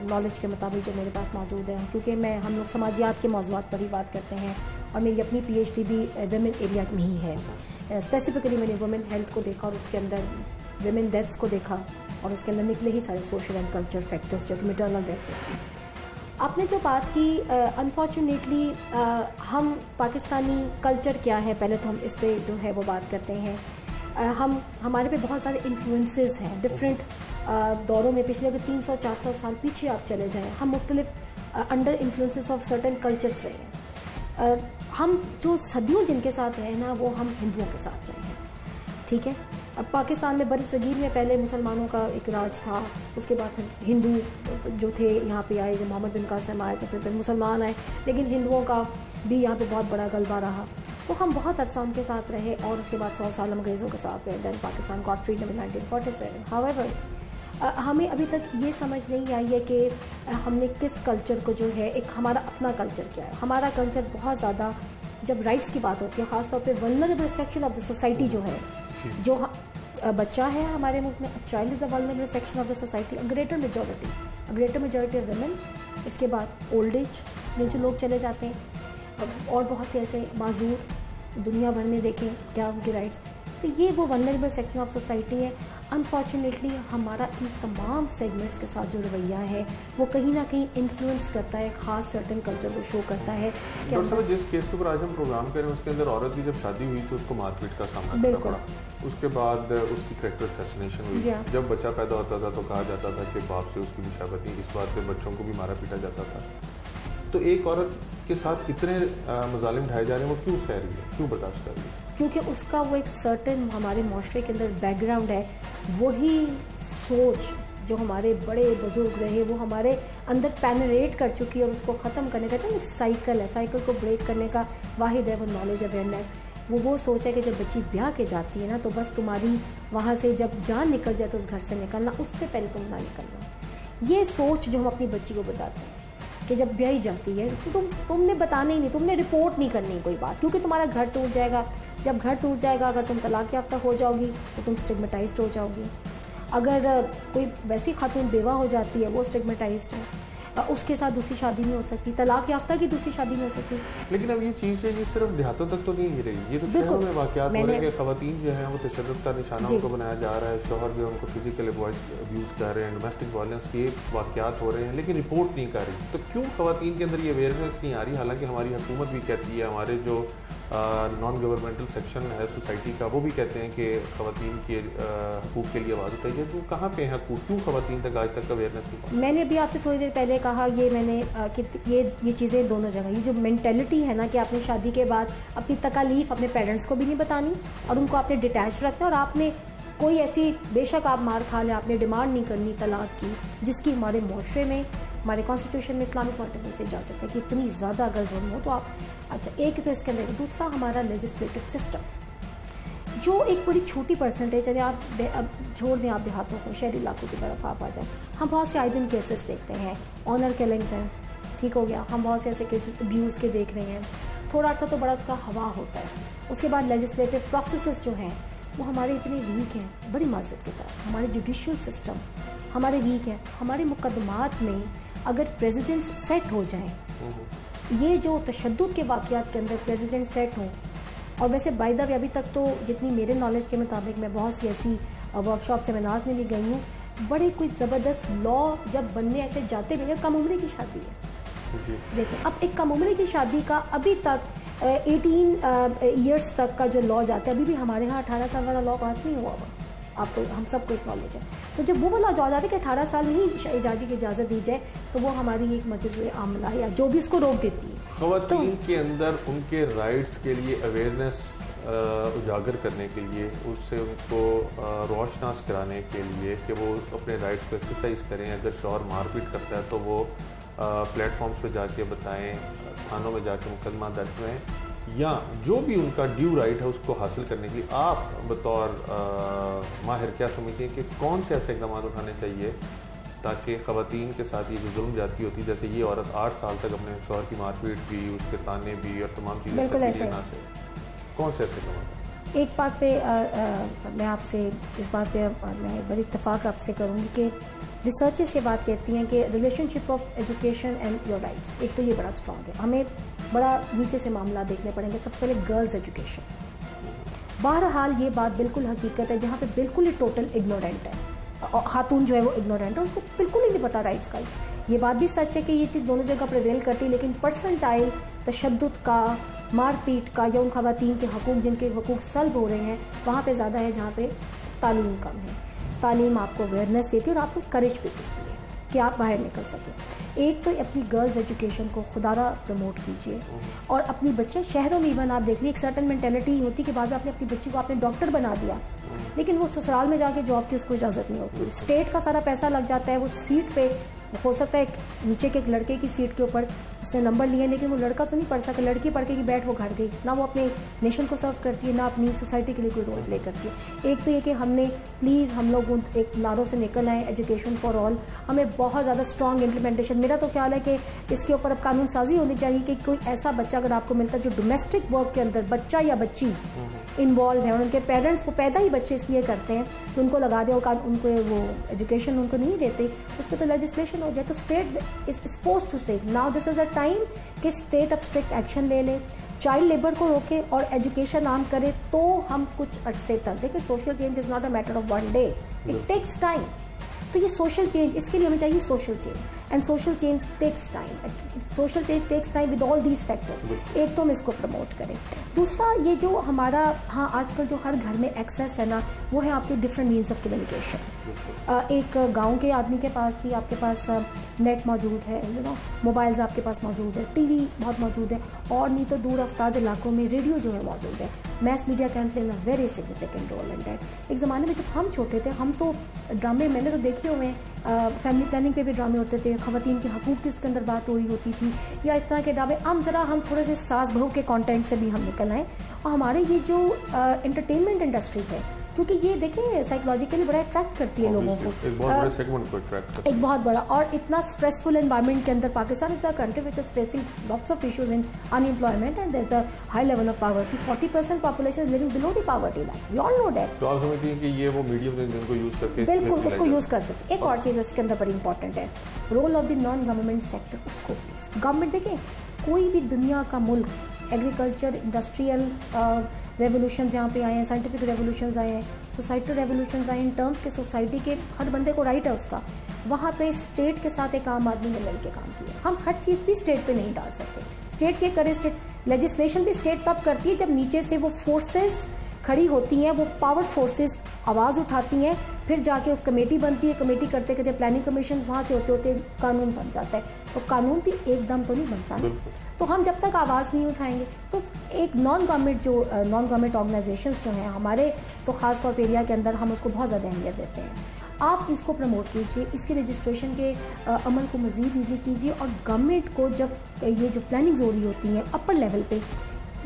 नॉलेज के मुताबिक जो मेरे पास मौजूद है, क्योंकि हम लोग समाजियात के मौज़ूआत पर ही बात करते हैं और मेरी अपनी PhD भी वुमेन एरिया में ही है। स्पेसिफिकली मैंने वुमेन हेल्थ को देखा और उसके अंदर वुमेन डेथ्स को देखा और उसके अंदर निकले ही सारे सोशल एंड कल्चर फैक्टर्स जो कि मैटरनल डेथ्स होती हैं। आपने जो बात की, अनफॉर्चुनेटली हम पाकिस्तानी कल्चर क्या है, पहले तो हम इस पर जो है वो बात करते हैं। हमारे पे बहुत सारे इन्फ्लुएंसेस हैं डिफरेंट दौरों में। पिछले अगर 300-400 साल पीछे आप चले जाएं, हम मुख्तलिफ under influences of certain cultures रहे हैं। हम जो सदियों जिनके साथ रहे ना, वो हम हिंदुओं के साथ रहे हैं, ठीक है। अब पाकिस्तान में बड़ी सगीर में पहले मुसलमानों का एक राज था, उसके बाद फिर हिंदू जो थे यहाँ पे आए, जब मोहम्मद बिन कासिम आए तो फिर मुसलमान आए, लेकिन हिंदुओं का भी यहाँ पे बहुत बड़ा गलबा रहा। तो हम बहुत अर्सा उनके साथ रहे और उसके बाद 100 साल अंग्रेज़ों के साथ रहे। Then Pakistan got freedom in 1947। However हमें अभी तक ये समझ नहीं आई है कि हमने किस कल्चर को जो है, एक हमारा अपना कल्चर क्या है। हमारा कल्चर बहुत ज़्यादा, जब राइट्स की बात होती है, ख़ासतौर पे vulnerable section of the society जो है, जो बच्चा है हमारे मुल्क में, child is a vulnerable section of the society, a greater majority of women. इसके बाद ओल्ड एज में जो लोग चले जाते हैं और बहुत से ऐसे माजूर दुनिया भर में देखें क्या उनके राइट्स। तो ये वो वल्नरेबल सेक्शन ऑफ सोसाइटी है। अनफॉर्चुनेटली हमारा इन तमाम सेगमेंट्स के साथ जो रवैया है वो कहीं ना कहीं इन्फ्लुएंस करता है, ख़ास सर्टन कल्चर को शो करता है। डॉक्टर साहब, जिस केस के ऊपर आज हम प्रोग्राम करें उसके अंदर औरत की जब शादी हुई तो उसको मारपीट का सामना करना पड़ा, उसके बाद उसकी कैरेक्टर असैसिनेशन हुई। जब बच्चा पैदा होता था तो कहा जाता था कि बाप से उसकी मुशाबहती, इस बात पे बच्चों को भी मारा पीटा जाता था। तो एक औरत के साथ इतने मजालिम ढाए जा रहे हैं, वो क्यों सह रही है, क्यों बर्दाश्त कर रही है? क्योंकि उसका वो एक सर्टेन हमारे माशरे के अंदर बैकग्राउंड है। वही सोच जो हमारे बड़े बुजुर्ग रहे वो हमारे अंदर पेनरेट कर चुकी है और उसको ख़त्म करने का एक साइकिल है। साइकिल को ब्रेक करने का वाहिद है वो नॉलेज, अवेयरनेस। वो सोच है कि जब बच्ची ब्याह के जाती है ना, तो बस तुम्हारी वहाँ से जब जान निकल जाए तो उस घर से निकलना, उससे पहले तुम ना निकलना। ये सोच जो हम अपनी बच्ची को बताते हैं कि जब ब्याही जाती है तो तुमने बताना ही नहीं, तुमने रिपोर्ट नहीं करनी कोई बात, क्योंकि तुम्हारा घर टूट जाएगा। जब घर टूट जाएगा, अगर तुम तलाक याफ्ता हो जाओगी तो तुम स्टिग्मेटाइज्ड हो जाओगी। अगर कोई वैसी खातून बेवा हो जाती है, वो स्टिग्मेटाइज्ड है, उसके साथ दूसरी शादी नहीं हो सकती, तलाक याफ्ता की दूसरी शादी नहीं हो सकती। लेकिन अब ये चीज़ जो है ये सिर्फ देहातों तक तो नहीं रही, ये तो शहरों में वाक़यात हो रहे हैं कि ख़वातीन जो हैं वो तशद्दुद का निशाना उनको बनाया जा रहा है, शौहर जो है उनको फिजिकल अब्यूज़ कर रहे हैं, डोमेस्टिक वायलेंस के वाक़यात हो रहे हैं, लेकिन रिपोर्ट नहीं कर रही। तो क्यों ख़वातीन के अंदर ये अवेयरनेस नहीं आ रही? हालांकि हमारी हुकूमत भी कहती है, हमारे जो नॉन गवर्नमेंटल सेक्शन है सोसाइटी का, वो भी कहते हैं कि ख़वातीन के हकूक़ के लिए आवाज़ उठाइए। तो कहाँ पे हैं हकूक़, क्यों ख़वातीन तक आज तक अवेयरनेस नहीं पहुंची? मैंने अभी आपसे थोड़ी देर पहले कहा, ये मैंने कि ये चीज़ें दोनों जगह, ये जो मेंटेलिटी है ना कि आपने शादी के बाद अपनी तकालीफ अपने पेरेंट्स को भी नहीं बतानी और उनको आपने डिटैच रखना, और आपने कोई ऐसी, बेशक आप मार खा लें, आपने डिमांड नहीं करनी तलाक की, जिसकी हमारे माशरे में, हमारे कॉन्स्टिट्यूशन में इस्लामिक पॉइंट ऑफ व्यू से इजाज़त है कि इतनी ज़्यादा अगर जुल्म हो तो आप। अच्छा, एक तो इसके अंदर, दूसरा हमारा लेजिस्लेटिव सिस्टम जो एक बड़ी छोटी परसेंटेज है। आप अब छोड़ दें आप देहातों को, शहरी इलाकों की तरफ आप आ जाएँ, हम बहुत से आए दिन केसेस देखते हैं, ऑनर किलिंग्स हैं, ठीक हो गया, हम बहुत से ऐसे केसेस अब्यूज़ के देख रहे हैं। थोड़ा अर्सा तो बड़ा उसका हवा होता है। उसके बाद लेजिस्लेटिव प्रोसेसेस जो हैं वो हमारे इतने वीक हैं, बड़ी माज़रत के साथ। हमारे जुडिशल सिस्टम हमारे वीक हैं। हमारे मुकदमात में अगर प्रेसिडेंट सेट हो जाएं, ये जो तशद्दुद के वाक़यात के अंदर प्रेसिडेंट सेट हों, और वैसे बाय द वे अभी तक तो जितनी मेरे नॉलेज के मुताबिक मैं बहुत सी ऐसी वर्कशॉप सेमिनार्स में भी गई हूँ, बड़े कोई ज़बरदस्त लॉ जब बनने ऐसे जाते भी हैं। कम उम्र की शादी है, देखिए अब एक कम उम्र की शादी का अभी तक 18 ईयर्स तक का जो लॉ जाता है, अभी भी हमारे यहाँ 18 साल वाला लॉ पास नहीं हुआ हुआ, आपको हम सबको इस नॉलेज है। तो जब वो वाला लॉ जाता है कि 18 साल में ही शादी की इजाज़त दी जाए, तो वो हमारी एक मजलिस आमला या जो भी इसको रोक देती है। ख़वातीन के अंदर उनके राइट्स के लिए अवेयरनेस उजागर करने के लिए, उससे उनको रोशनास कराने के लिए कि वो अपने राइट्स को एक्सरसाइज करें। अगर शौहर मारपीट करता है तो वो प्लेटफॉर्म्स पे जाके बताएं, थानों में जाके मुकदमा दर्ज करें, या जो भी उनका ड्यू राइट है उसको हासिल करने के लिए आप बतौर माहिर क्या समझते हैं कि कौन से ऐसे इक़दाम उठाने चाहिए ताकि ख़वातीन के साथ ये जो जुल्म जाती होती, जैसे ये औरत 8 साल तक अपने शौहर की मारपीट भी, उसके ताने भी और तमाम चीज़ें, कौन से ऐसे इक़दाम? एक बात पे मैं आपसे इस बात पे मैं बड़ी इत्तेफाक आपसे करूँगी कि रिसर्चेस ये बात कहती हैं कि relationship of education and your rights, एक तो ये बड़ा स्ट्रॉन्ग है। हमें बड़ा नीचे से मामला देखने पड़ेंगे। सबसे पहले गर्ल्स एजुकेशन, बहरहाल ये बात बिल्कुल हकीकत है जहाँ पे बिल्कुल ही टोटल इग्नोरेंट है, खातून जो है वो इग्नोरेंट है, उसको बिल्कुल ही नहीं पता राइट्स का। ये बात भी सच है कि ये चीज़ दोनों जगह प्रिवेल करती है, लेकिन परसेंटाइल तशद्दुद का, मारपीट का या उन खवातीन के हकूक़ जिनके हकूक़ सल्ब हो रहे हैं वहाँ पे ज़्यादा है जहाँ पे तालीम कम है। तालीम आपको अवेयरनेस देती है और आपको करेज भी देती है कि आप बाहर निकल सकें। एक तो अपनी गर्ल्स एजुकेशन को खुदारा प्रमोट कीजिए और अपनी बच्चे शहरों में इवन आप देख लीजिए एक सर्टन मेंटेलिटी होती है कि बाज़ आपने अपनी बच्ची को आपने डॉक्टर बना दिया, लेकिन वो ससुराल में जाके जॉब की उसको इजाज़त नहीं होती। स्टेट का सारा पैसा लग जाता है, वो सीट पे हो सकता है नीचे के एक लड़के की सीट के ऊपर उसने नंबर लिए, लेकिन वो लड़का तो नहीं पढ़ सका, लड़की पढ़ के की बैठ वो घर गई, ना वो अपने नेशन को सर्व करती है ना अपनी सोसाइटी के लिए कोई रोल प्ले करती है। एक तो ये कि हमने प्लीज़ हम लोग उन एक नारों से निकल आए एजुकेशन फॉर ऑल, हमें बहुत ज़्यादा स्ट्रॉन्ग इम्प्लीमेंटेशन। मेरा तो ख्याल है कि इसके ऊपर अब कानून साजी होनी चाहिए कि कोई ऐसा बच्चा अगर आपको मिलता है जो डोमेस्टिक वर्क के अंदर बच्चा या बच्ची इन्वॉल्व है और उनके पेरेंट्स को पैदा ही बच्चे इसलिए करते हैं तो उनको लगा दे और उनको वो एजुकेशन उनको नहीं देते, उस पर तो लेजिस्लेशन हो जाए। तो स्टेट इज सपोज्ड टू से now this is a time कि स्टेट अब स्ट्रिक्ट एक्शन ले ले, चाइल्ड लेबर को रोके और एजुकेशन आम करे, तो हम कुछ अरसे तक देखिए social change is not a matter of one day, it takes time. तो ये सोशल चेंज, इसके लिए हमें चाहिए social change and social change takes time, social change takes time with all these factors. एक तो हम इसको प्रमोट करें, दूसरा ये जो हमारा हाँ आजकल जो हर घर में एक्सेस है ना वो है आपके डिफरेंट मीन्स ऑफ कम्युनिकेशन। एक गांव के आदमी के पास भी आपके पास नेट मौजूद है, मोबाइल्स आपके पास मौजूद है, टीवी बहुत मौजूद है, और नहीं तो दूर अफ्ताद इलाकों में रेडियो जो है मौजूद है। Mass media can play a very significant role in that. एक ज़माने में जब हम छोटे थे हम तो ड्रामे मैंने तो देखे हुए हैं, फैमिली प्लानिंग पे भी ड्रामे होते थे, खवातीन के हकूक़ की उसके अंदर बात हो रही होती थी या इस तरह के ड्रामे। हम थोड़े से सास बहू के कंटेंट से भी हम निकल आए और हमारे ये जो एंटरटेनमेंट इंडस्ट्री है, क्योंकि ये देखें साइकोलॉजिकली बड़ा अट्रैक्ट करती है लोगों को, एक बहुत बड़े सेगमेंट को अट्रैक्ट करती है, एक बहुत बड़ा और इतना स्ट्रेसफुल एनवायरनमेंट के अंदर Pakistan is a country which is facing lots of issues in unemployment and there is a high level of poverty. 40% population is living below the poverty line, we all know that. तो आप समझती हैं कि ये वो medium है जिनको use करके बिल्कुल उसको यूज़ कर सकते। एक और चीज़ इसके अंदर बड़ी इंपॉर्टेंट है, role of the non government sector. उसको प्लीज गवर्नमेंट देखें, कोई भी दुनिया का मुल्क एग्रीकल्चर इंडस्ट्रियल रेवोल्यूशन यहाँ पे आए हैं, साइंटिफिक रेवोल्यूशंस आए हैं, सोसाइटल रेवोल्यूशंस आए हैं, इन टर्म्स के सोसाइटी के हर बंदे को राइट है उसका। वहाँ पे स्टेट के साथ एक आम आदमी ने मिल के काम किया। हम हर चीज़ भी स्टेट पे नहीं डाल सकते, स्टेट के करे, स्टेट लेजिस्लेशन भी स्टेट तब करती है जब नीचे से वो फोर्सेस खड़ी होती हैं, वो पावर फोर्सेस आवाज़ उठाती हैं, फिर जाके कमेटी बनती है, कमेटी करते करते प्लानिंग कमीशन, वहाँ से होते होते कानून बन जाता है। तो कानून भी एकदम तो नहीं बनता ना, तो हम जब तक आवाज़ नहीं उठाएंगे तो एक नॉन गवर्नमेंट ऑर्गेनाइजेशंस जो हैं हमारे, तो ख़ास तौर पर एरिया के अंदर हम उसको बहुत ज़्यादा अहमियत देते हैं। आप इसको प्रमोट कीजिए, इसके रजिस्ट्रेशन के अमल को मज़ीद ईजी कीजिए और गवर्नमेंट को जब ये जो प्लानिंग्स हो रही होती हैं अपर लेवल पे,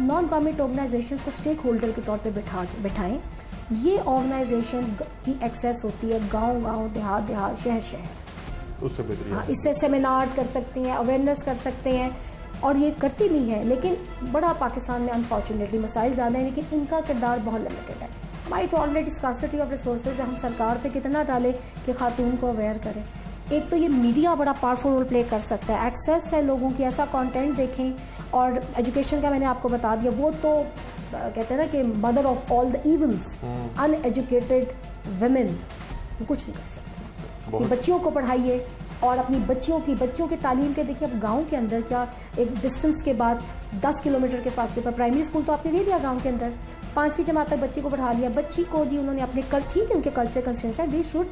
नॉन गवर्नमेंट ऑर्गेनाइजेशंस को स्टेक होल्डर के तौर पे बिठाएं। ये ऑर्गेनाइजेशन की एक्सेस होती है गांव-गांव, देहात, शहर, उससे बेहतरीन। हाँ, इससे सेमिनार्स कर सकती हैं, अवेयरनेस कर सकते हैं और ये करती भी हैं। लेकिन बड़ा पाकिस्तान में अनफॉर्चुनेटली मसाइल ज़्यादा हैं, लेकिन इनका किरदार बहुत लिमिटेड है। हमारी तो ऑलरेडी स्कार्सिटी ऑफ रिसोर्सेज है, हम सरकार पे कितना डालें कि खातून को अवेयर करें। एक तो ये मीडिया बड़ा पावरफुल रोल प्ले कर सकता है, एक्सेस है लोगों की, ऐसा कंटेंट देखें। और एजुकेशन का मैंने आपको बता दिया, वो तो कहते हैं ना कि mother of all the evils, uneducated women कुछ नहीं कर सकते। बच्चियों को पढ़ाइए और अपनी बच्चियों की तालीम के देखिए। अब गांव के अंदर क्या एक डिस्टेंस के बाद 10 किलोमीटर के फासले पर प्राइमरी स्कूल तो आपने दे दिया गाँव के अंदर, 5वीं जमात तक बच्ची को पढ़ा लिया। बच्ची को जी उन्होंने अपने ठीक है उनके कल्चर कंस्ट्रेंट्स हैं, we should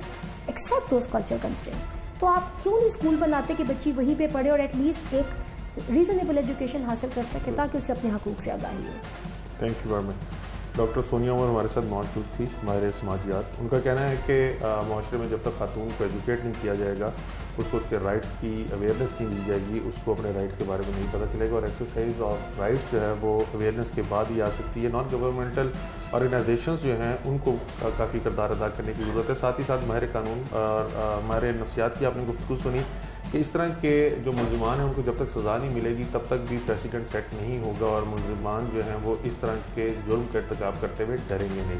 accept those culture constraints. तो आप क्यों नहीं स्कूल बनाते कि बच्ची वहीं पे पढ़े और एटलीस्ट एक रीजनेबल एजुकेशन हासिल कर सके ताकि उससे अपने हकूक़ से आगाही हो। Thank you very much. Doctor Sonia Umar हमारे साथ मौजूद थी, माहिर समाजियात। उनका कहना है कि माशरे में जब तक खातून को एजुकेट नहीं किया जाएगा, उसको उसके राइट्स की अवेयरनेस नहीं दी जाएगी, उसको अपने राइट्स के बारे में नहीं पता चलेगा और एक्सरसाइज ऑफ राइट्स जो है वो अवेयरनेस के बाद ही आ सकती है। नॉन गवर्नमेंटल ऑर्गेनाइजेशंस जो हैं उनको काफ़ी किरदार अदा करने की ज़रूरत है। साथ ही साथ माहिर कानून और माहिर नफ्सियात की आपने गुफ्तगू सुनी। कि इस तरह के जो मुलजमान हैं उनको जब तक सज़ा नहीं मिलेगी तब तक भी प्रेसिडेंट सेट नहीं होगा और मुलजमान जो हैं वो इस तरह के जुर्म का इर्तिकाब करते हुए डरेंगे नहीं।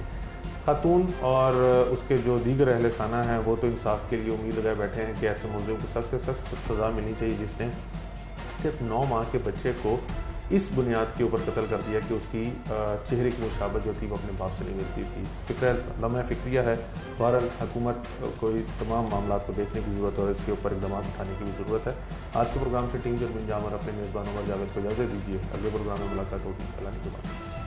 खातून और उसके जो दीगर अहल खाना हैं वो तो इंसाफ के लिए उम्मीद लगाए बैठे हैं कि ऐसे मुलजिम को सख्त से सख्त सज़ा मिलनी चाहिए जिसने सिर्फ 9 माह के बच्चे को इस बुनियाद के ऊपर कत्ल कर दिया कि उसकी चेहरे की मुशाबत जो थी वो अपने बाप से नहीं मिलती थी। लम्हा फ़िक्रिया है। बहरहाल हुकूमत को तमाम मामला को देखने की ज़रूरत है और इसके ऊपर इक़दाम उठाने की भी ज़रूरत है। आज के प्रोग्राम से टीम जर्मिन जाम और अपने मेज़बान उमर जावेद को इजाज़त दीजिए। अगले प्रोग्राम में मुलाकात होगी। अल्लाह के बाद।